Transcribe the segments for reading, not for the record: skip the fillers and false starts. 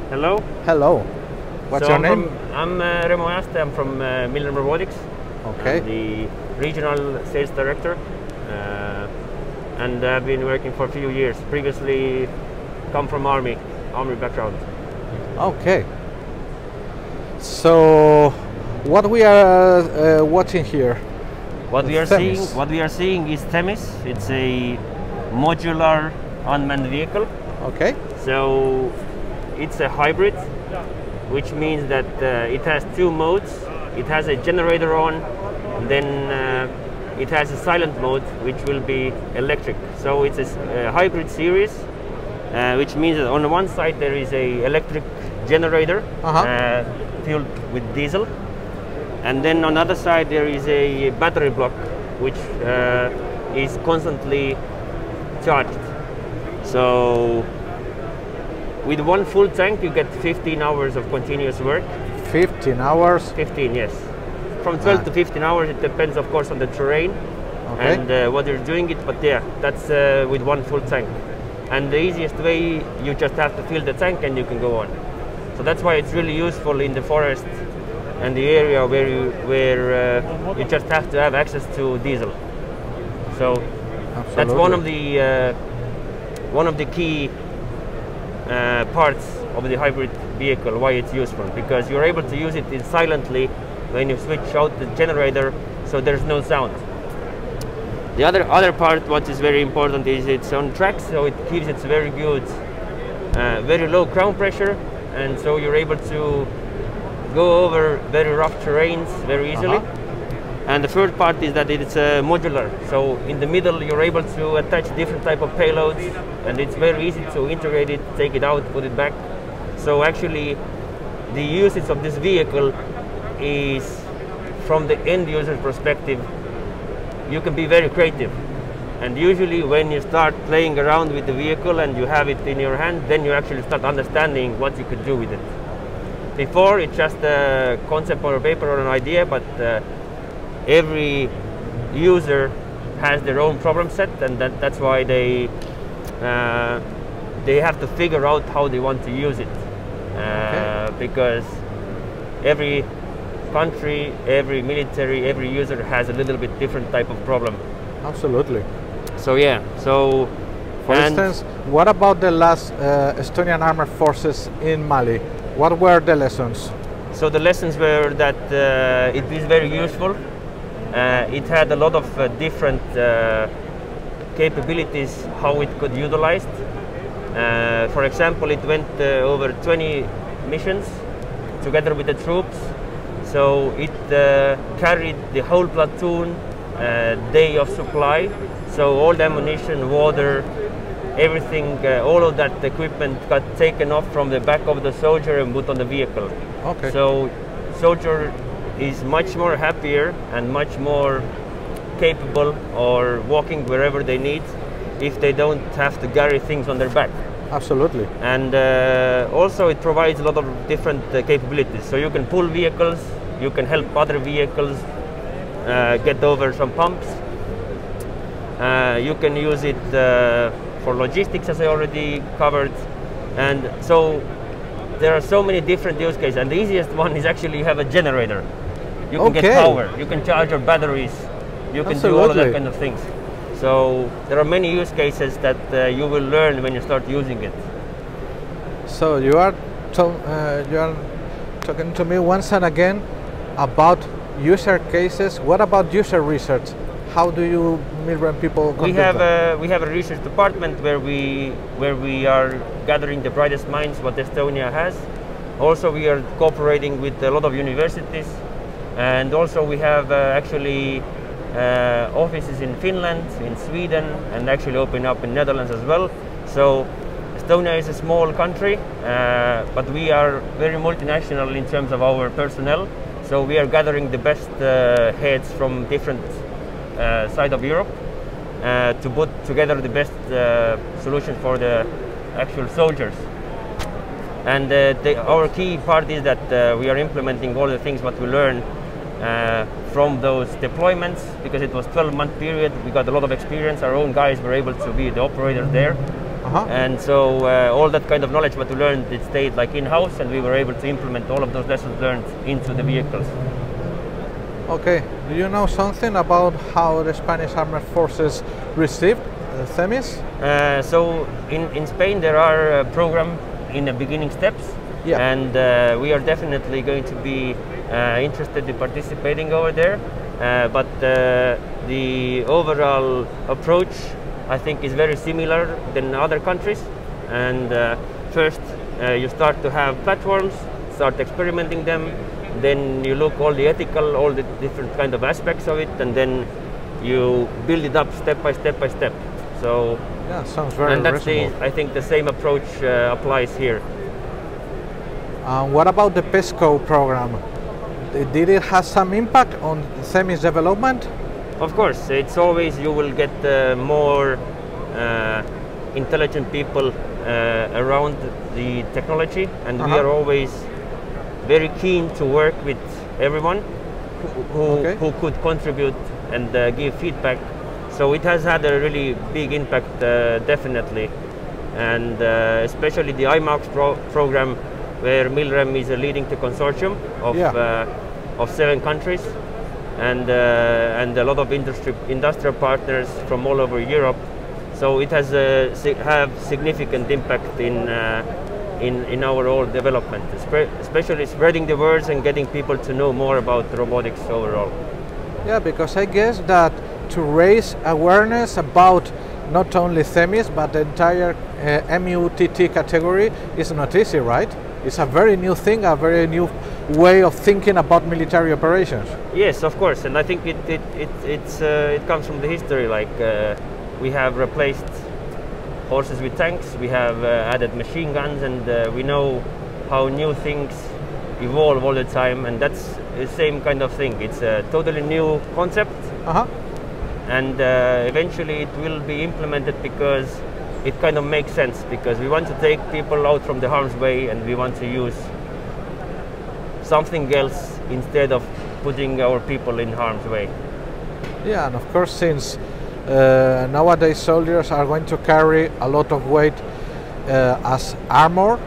Hello. Hello. What's your name? I'm Remo Aste. I'm from MILREM Robotics. Okay. I'm the regional sales director, and I've been working for a few years. Previously, come from army background. Okay. So, what we are watching here? What we are THeMIS. seeing is THeMIS. It's a modular unmanned vehicle. Okay. So it's a hybrid, which means that it has two modes. It has a generator on, then it has a silent mode, which will be electric. So it's a hybrid series, which means that on the one side there is a electric generator filled with diesel, and then on the other side there is a battery block, which is constantly charged. So with one full tank you get 15 hours of continuous work. 15 hours? 15, yes. From 12 to 15 hours, it depends of course on the terrain and what you're doing it, but yeah, that's with one full tank. And the easiest way, you just have to fill the tank and you can go on. So that's why it's really useful in the forest and the area where you just have to have access to diesel. So that's one of the key parts of the hybrid vehicle, why it's useful, because you're able to use it silently when you switch out the generator, so there's no sound. The other part, what is very important, is it's on tracks, so it gives it very good, very low ground pressure, and so you're able to go over very rough terrains very easily. And the third part is that it's modular, so in the middle you're able to attach different type of payloads, and it's very easy to integrate it, take it out, put it back. So actually the usage of this vehicle is, from the end user perspective, you can be very creative. And usually when you start playing around with the vehicle and you have it in your hand, then you actually start understanding what you could do with it. Before, it's just a concept or a paper or an idea, but every user has their own problem set, and that's why they have to figure out how they want to use it. Because every country, every military, every user has a little bit different type of problem. Absolutely. So yeah, so for instance, what about the last Estonian Armed Forces in Mali? What were the lessons? So the lessons were that it is very useful. It had a lot of different capabilities how it could be utilized. For example, it went over 20 missions together with the troops. So it carried the whole platoon day of supply. So all the ammunition, water, everything, all of that equipment got taken off from the back of the soldier and put on the vehicle. Okay. So soldier is much more happier and much more capable or walking wherever they need if they don't have to carry things on their back. Absolutely. And also it provides a lot of different capabilities. So you can pull vehicles, you can help other vehicles get over some pumps. You can use it for logistics, as I already covered. And so there are so many different use cases, and the easiest one is actually you have a generator. You can get power, you can charge your batteries, you can do all of that kind of things. So there are many use cases that you will learn when you start using it. So you are talking to me once and again about user cases. What about user research? How do you MILREM people conduct that? We have a research department where we are gathering the brightest minds what Estonia has. Also, we are cooperating with a lot of universities, and also we have actually offices in Finland, in Sweden, and actually open up in Netherlands as well. So Estonia is a small country, but we are very multinational in terms of our personnel. So we are gathering the best heads from different side of Europe to put together the best solution for the actual soldiers. And our key part is that we are implementing all the things what we learn from those deployments, because it was 12-month period. We got a lot of experience. Our own guys were able to be the operators there. And so all that kind of knowledge what we learned, it stayed like in-house, and we were able to implement all of those lessons learned into the vehicles. Okay, do you know something about how the Spanish Armed Forces received THeMIS? So in Spain there are a program in the beginning steps, and we are definitely going to be interested in participating over there. But the overall approach, I think, is very similar than other countries. And first, you start to have platforms, start experimenting them, then you look all the ethical, all the different kind of aspects of it, and then you build it up step by step by step. So yeah, sounds very and that's reasonable. I think the same approach applies here. What about the PESCO program? Did it have some impact on THeMIS development? Of course, it's always you will get more intelligent people around the technology, and we are always very keen to work with everyone who could contribute and give feedback. So it has had a really big impact, definitely, and especially the IMAX program, where MILREM is leading the consortium of 7 countries, and a lot of industrial partners from all over Europe. So it has have significant impact in our whole development, especially spreading the words and getting people to know more about robotics overall. Yeah, because I guess that to raise awareness about not only THeMIS but the entire MUTT category is not easy, right? It's a very new thing, a very new way of thinking about military operations. Yes, of course, and I think it comes from the history. Like we have replaced horses with tanks, we have added machine guns, and we know how new things evolve all the time, and that's the same kind of thing. It's a totally new concept, and eventually it will be implemented because it kind of makes sense, because we want to take people out from the harm's way, and we want to use something else instead of putting our people in harm's way. Yeah, and of course, since nowadays soldiers are going to carry a lot of weight as armor,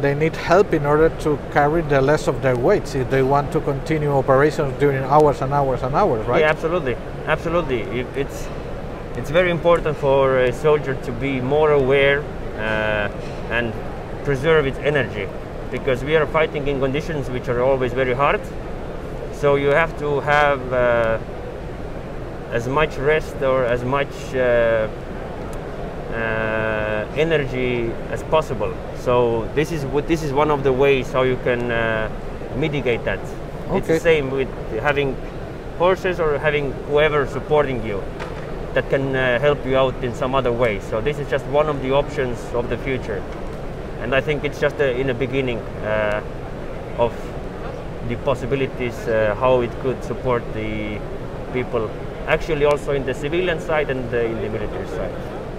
they need help in order to carry the less of their weights if they want to continue operations during hours and hours and hours, right? Yeah, absolutely, absolutely. It's very important for a soldier to be more aware and preserve its energy, because we are fighting in conditions which are always very hard. So you have to have as much rest or as much energy as possible. So this is one of the ways how you can mitigate that. Okay. It's the same with having horses or having whoever supporting you that can help you out in some other way. So this is just one of the options of the future, and I think it's just in the beginning of the possibilities how it could support the people, actually also in the civilian side and in the military side.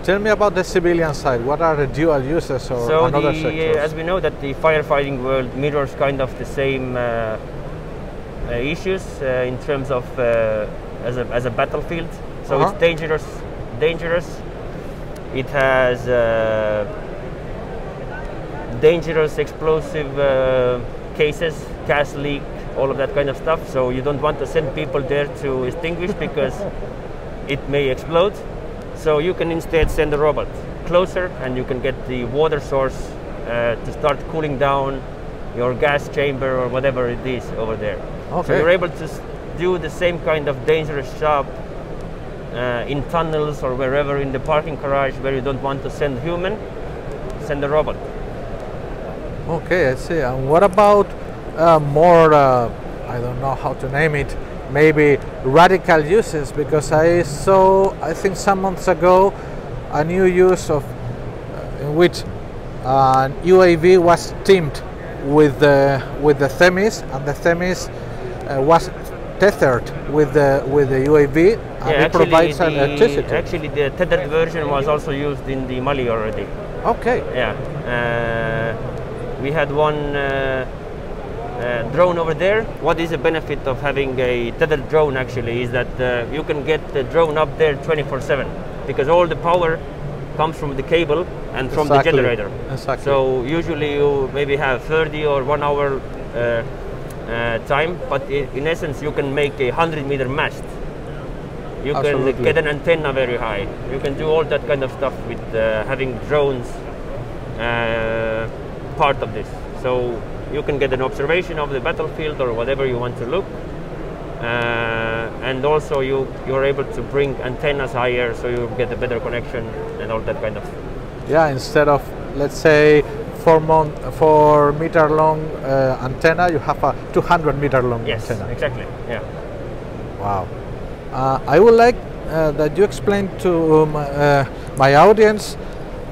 Tell me about the civilian side. What are the dual uses or another sectors? As we know that the firefighting world mirrors kind of the same issues in terms of as a battlefield. So it's dangerous. It has dangerous explosive cases, gas leak, all of that kind of stuff. So you don't want to send people there to extinguish because it may explode. So you can instead send a robot closer, and you can get the water source to start cooling down your gas chamber or whatever it is over there. Okay. So you're able to do the same kind of dangerous job in tunnels or wherever in the parking garage where you don't want to send human, send a robot. Okay, I see. And what about more, I don't know how to name it, maybe radical uses? Because I saw, I think some months ago, a new use of in which an UAV was teamed with the THeMIS, and the THeMIS was tethered with the UAV, and it provides electricity. Actually, the tethered version was also used in the Mali already. Okay. Yeah. We had one drone over there. What is the benefit of having a tethered drone actually is that you can get the drone up there 24/7, because all the power comes from the cable and from the Exactly. generator. Exactly. So usually you maybe have 30 or 1 hour time, but in essence you can make a 100-meter mast. You Absolutely. can get an antenna very high. You can do all that kind of stuff with having drones part of this. So you can get an observation of the battlefield or whatever you want to look. And also you're able to bring antennas higher, so you get a better connection and all that kind of stuff. Yeah, instead of, let's say, 4-meter long antenna, you have a 200-meter long Yes, antenna. exactly. Yeah. Wow. I would like that you explain to my audience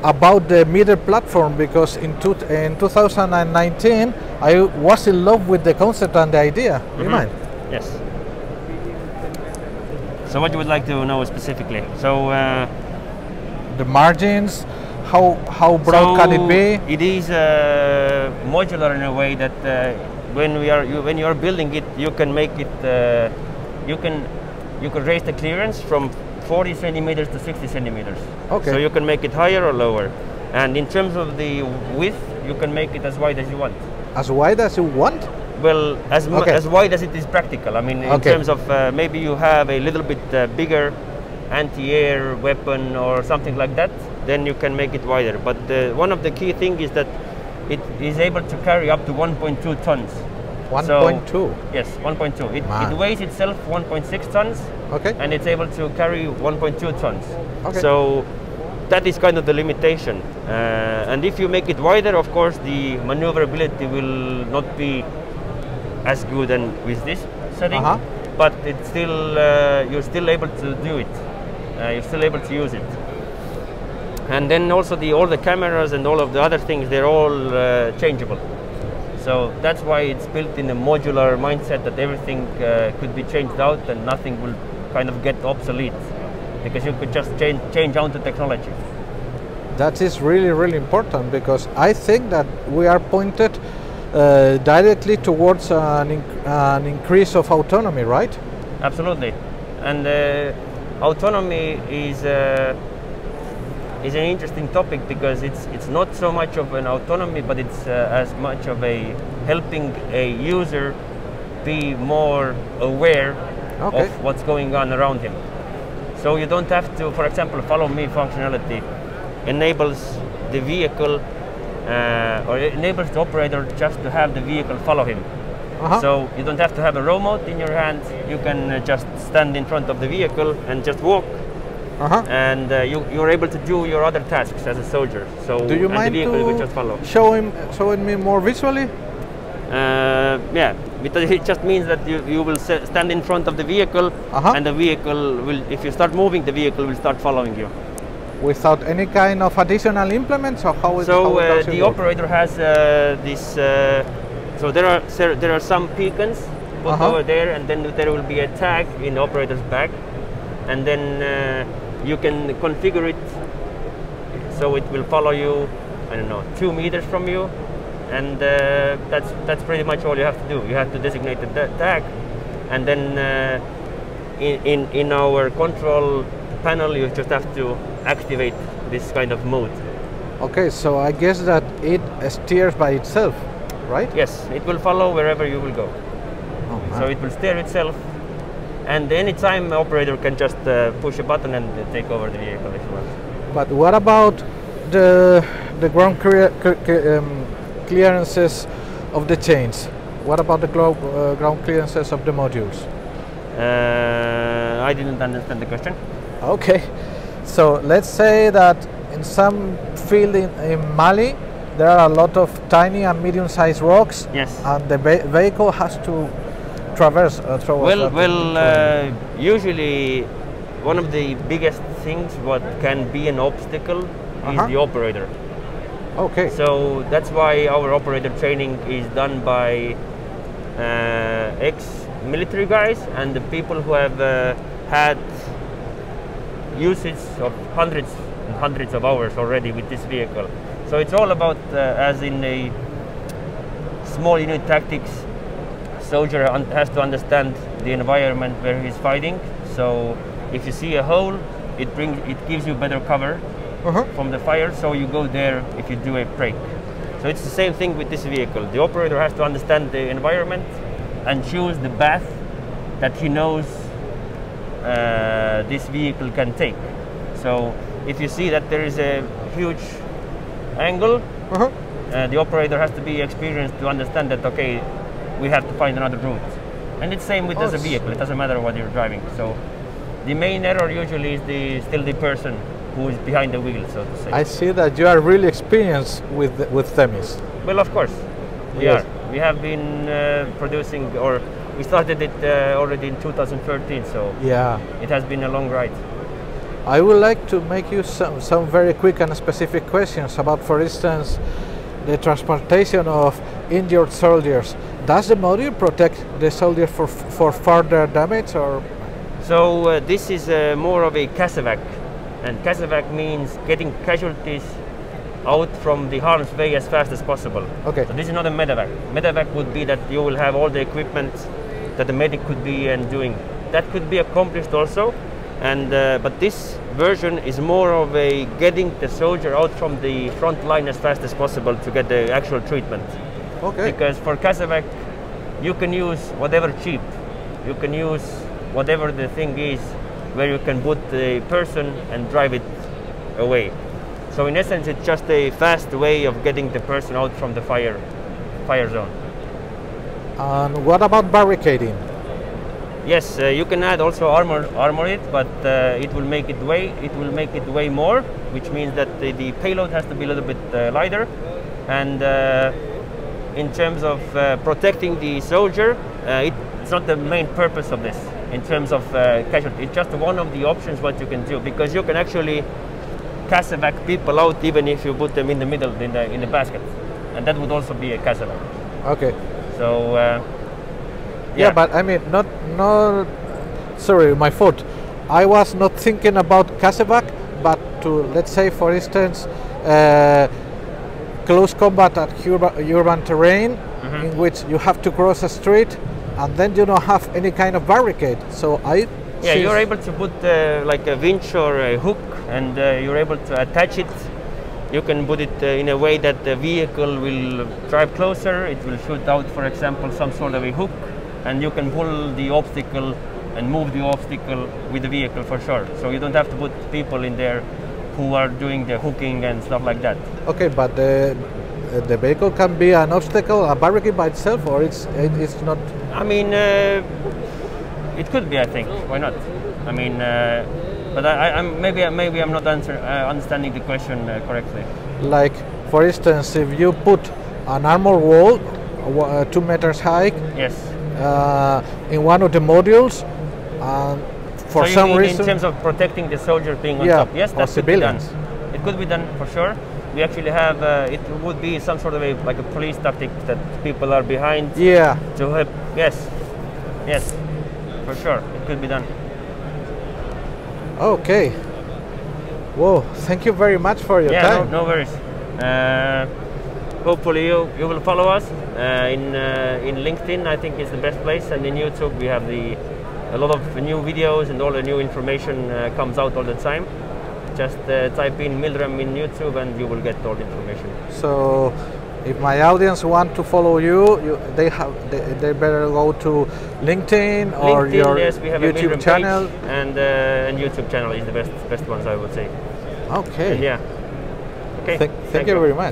about the meter platform, because in 2019 I was in love with the concept and the idea. Do you mind? Yes. So what you would like to know specifically? So The margins, how broad can it be? It is modular in a way that when you are building it, you can make it. You can raise the clearance from 40 centimeters to 60 centimeters. Okay. So you can make it higher or lower. And in terms of the width, you can make it as wide as you want. As wide as you want? Well, as wide as it is practical. I mean, in terms of maybe you have a little bit bigger anti-air weapon or something like that, then you can make it wider. But one of the key things is that it is able to carry up to 1.2 tons. 1.2? Yes, 1.2. It weighs itself 1.6 tons, okay, and it's able to carry 1.2 tons. Okay. So that is kind of the limitation. And if you make it wider, of course, the maneuverability will not be as good and with this setting, but it's still you're still able to do it. You're still able to use it. And then also all the cameras and all of the other things, they're all changeable. So that's why it's built in a modular mindset, that everything could be changed out and nothing will kind of get obsolete, because you could just change out the technology. That is really, really important, because I think that we are pointed directly towards an increase of autonomy, right? Absolutely. And autonomy is an interesting topic, because it's not so much of an autonomy, but it's as much of a helping a user be more aware of what's going on around him. So you don't have to, for example, follow me functionality enables the vehicle or enables the operator just to have the vehicle follow him. So you don't have to have a remote in your hand. You can just stand in front of the vehicle and just walk. And you're able to do your other tasks as a soldier. So do you mind the vehicle will just follow. Showing me more visually? Yeah, because it just means that you will stand in front of the vehicle, and the vehicle will, if you start moving, the vehicle will start following you. Without any kind of additional implements, or how? So how the operator has this. So there are some beacons put over there, and then there will be a tag in the operator's bag, and then you can configure it so it will follow you, I don't know, 2 meters from you, and that's pretty much all you have to do. You have to designate the tag, and then in our control panel you just have to activate this kind of mode. Okay, so I guess that it steers by itself, right? Yes, it will follow wherever you will go. So it will steer itself, and anytime the operator can just push a button and take over the vehicle if you want. But what about the ground clearances of the chains? What about the ground clearances of the modules? I didn't understand the question. Okay, so let's say that in some field in Mali there are a lot of tiny and medium-sized rocks. Yes. And the vehicle has to traverse usually one of the biggest things what can be an obstacle is the operator. Okay. So that's why our operator training is done by ex-military guys and the people who have had usage of hundreds and hundreds of hours already with this vehicle. So it's all about, as in a small unit tactics, soldier has to understand the environment where he's fighting. So if you see a hole, it gives you better cover. from the fire, so you go there if you do a break. So it's the same thing with this vehicle. The operator has to understand the environment and choose the path that he knows this vehicle can take. So if you see that there is a huge angle, the operator has to be experienced to understand that, okay, we have to find another route. And it's same with as a vehicle. It doesn't matter what you're driving. So the main error usually is still the person who is behind the wheel, so to say. I see that you are really experienced with THeMIS. Well, of course, we are. We have been producing, or we started it already in 2013, so yeah, it has been a long ride. I would like to make you some very quick and specific questions about, for instance, the transportation of injured soldiers. Does the module protect the soldier for further damage, or? So this is more of a casevac, and casevac means getting casualties out from the harm's way as fast as possible. Okay. So this is not a medevac. Medevac would be that you will have all the equipment that the medic could be doing. That could be accomplished also, and but this version is more of a getting the soldier out from the front line as fast as possible to get the actual treatment. Okay. Because for casevac, you can use whatever cheap. You can use whatever the thing is, where you can put the person and drive it away. So in essence, it's just a fast way of getting the person out from the fire zone. And what about barricading? Yes, you can add also armor it, but it will make it way more, which means that the payload has to be a little bit lighter. And in terms of protecting the soldier, it's not the main purpose of this. In terms of casualty, it's just one of the options what you can do, because you can actually casevac people out even if you put them in the middle in the basket, and that would also be a casevac. Okay. So yeah, but I mean, not sorry, my fault. I was not thinking about casevac, but to, let's say, for instance, close combat at urban terrain, in which you have to cross a street and then you don't have any kind of barricade. So you're able to put like a winch or a hook, and you're able to attach it. You can put it in a way that the vehicle will drive closer. It will shoot out, for example, some sort of a hook, and you can pull the obstacle and move the obstacle with the vehicle for sure. So you don't have to put people in there who are doing the hooking and stuff like that. Okay, but the vehicle can be an obstacle, a barricade by itself, or it's not? I mean, it could be, I think. Why not? I mean, but maybe I'm not understanding the question correctly. Like, for instance, if you put an armor wall, 2 meters high, yes, in one of the modules, for so some reason, in terms of protecting the soldier being on top, yes, that could be done. It could be done for sure. We actually have, it would be some sort of like a police tactic that people are behind. Yeah. To help. Yes, for sure, it could be done. Okay. Whoa, thank you very much for your time. No worries. Hopefully you will follow us in LinkedIn. I think is the best place, and in YouTube we have a lot of new videos, and all the new information comes out all the time. Just type in MILREM in YouTube and you will get all the information. So if my audience want to follow you, they better go to LinkedIn or your yes, we have YouTube a channel, and YouTube channel is the best ones, I would say. Okay. And yeah. Okay. Thank you very much.